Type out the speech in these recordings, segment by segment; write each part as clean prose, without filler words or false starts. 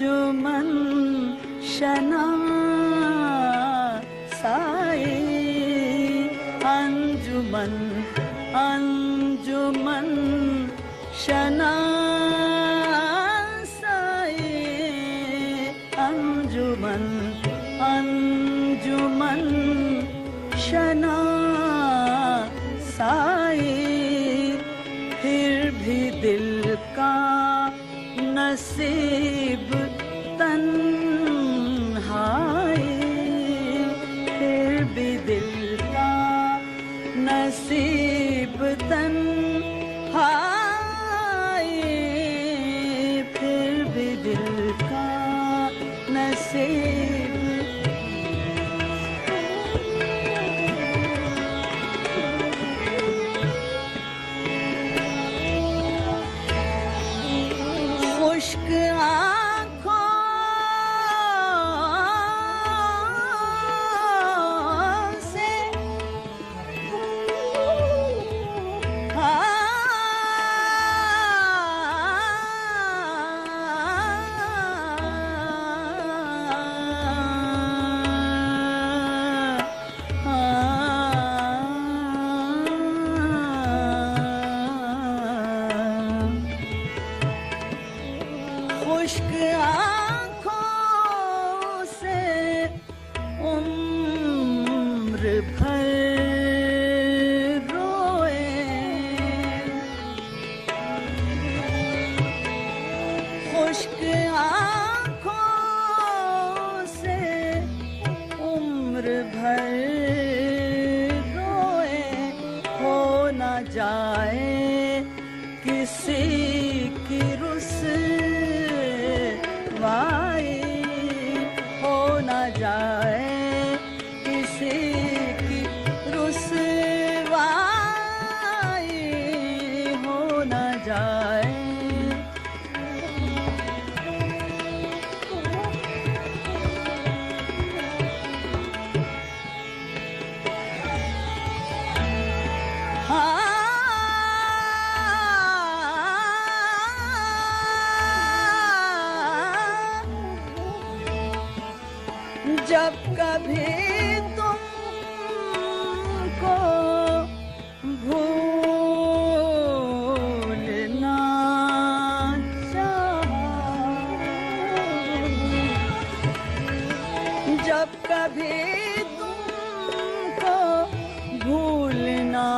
अंजुमन शना साए अंजुमन अंजुमन शना साए अंजुमन अंजुमन शना साए फिर भी दिल का नसीब तन्हाई फिर भी दिल का नसीब तन्हाई फिर भी दिल का नसीब खुश्क आँखों से खुश्क आँखों से उम्र भर रोए खुश्क आँखों से उम्र भर रोए हो न जाए किसी की रुसवाई हो न जाए किसी की रुसवाई हो न जाए जब कभी तुमको भूलना चाहा जब कभी तुमको भूलना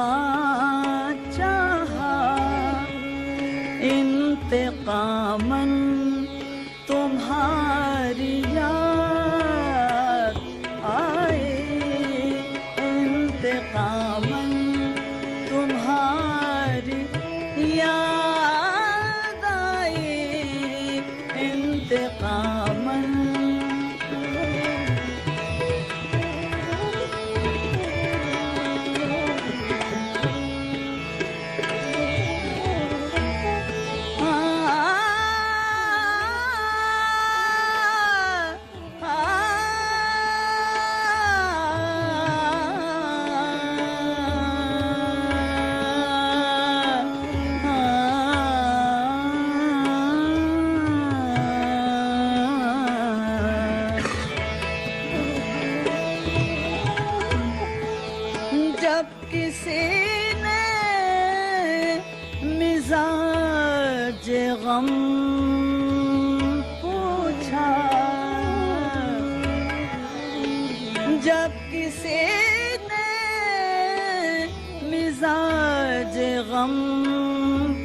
चाहा इंतकामन तुम्हारी याद आए इंतकामन तुम्हारी याद आए इंतकामन जब किसी ने मिजाज गम पूछा जब किसी ने मिजाज गम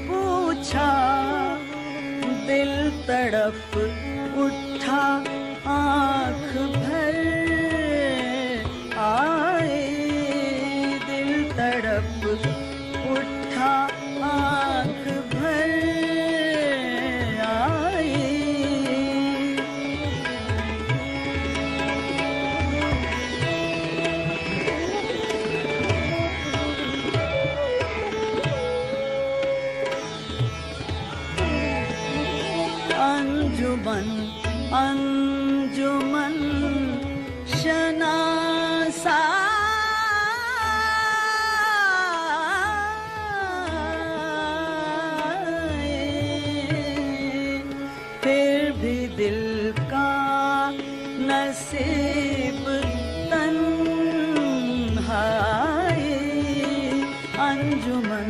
पूछा दिल तड़प उठा आँख भर आए तड़प उठा आँख भर आई अंजुमन अंजुमन शना फिर भी दिल नसीब तन्हाई अंजुमन